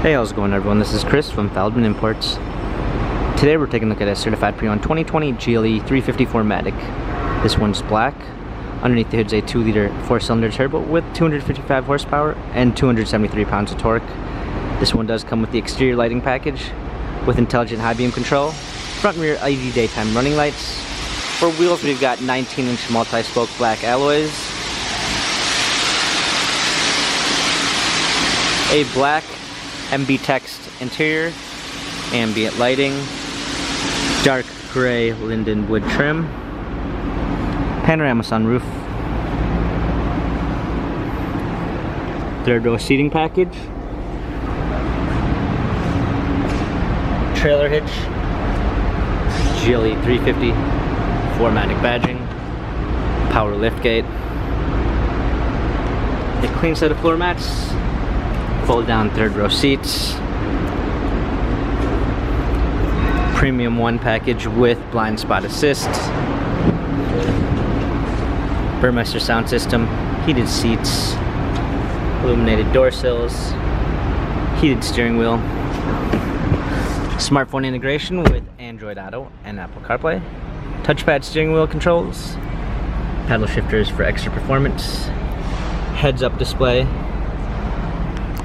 Hey, how's it going, everyone? This is Chris from Feldmann Imports. Today we're taking a look at a certified pre-owned 2020 GLE 350 4MATIC. This one's black. Underneath the hood's a 2-liter 4-cylinder turbo with 255 horsepower and 273 pounds of torque. This one does come with the exterior lighting package with intelligent high beam control, front and rear LED daytime running lights. For wheels, we've got 19-inch multi-spoke black alloys, a black MB text interior, ambient lighting, dark gray linden wood trim, panorama sunroof, third row seating package, trailer hitch, GLE 350 4MATIC badging, power liftgate, a clean set of floor mats, fold down third row seats, premium 1 package with blind spot assist, Burmester sound system, heated seats, illuminated door sills, heated steering wheel, smartphone integration with Android Auto and Apple CarPlay, touchpad steering wheel controls, paddle shifters for extra performance, heads-up display,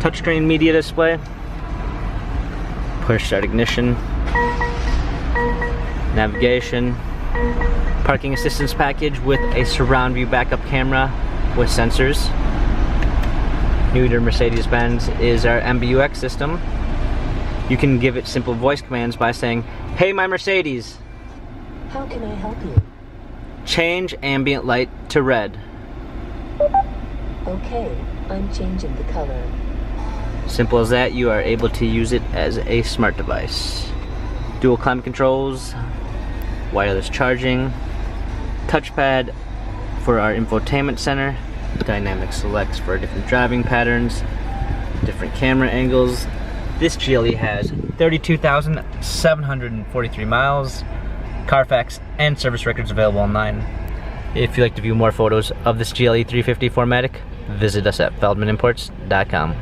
touchscreen media display, push start ignition, navigation, parking assistance package with a surround view backup camera with sensors. New to Mercedes-Benz is our MBUX system. You can give it simple voice commands by saying, "Hey, my Mercedes, how can I help you? Change ambient light to red." Okay, I'm changing the color. Simple as that. You are able to use it as a smart device. Dual climate controls, wireless charging, touchpad for our infotainment center, dynamic selects for different driving patterns, different camera angles. This GLE has 32,743 miles, Carfax and service records available online. If you'd like to view more photos of this GLE 350 4MATIC, visit us at feldmanimports.com.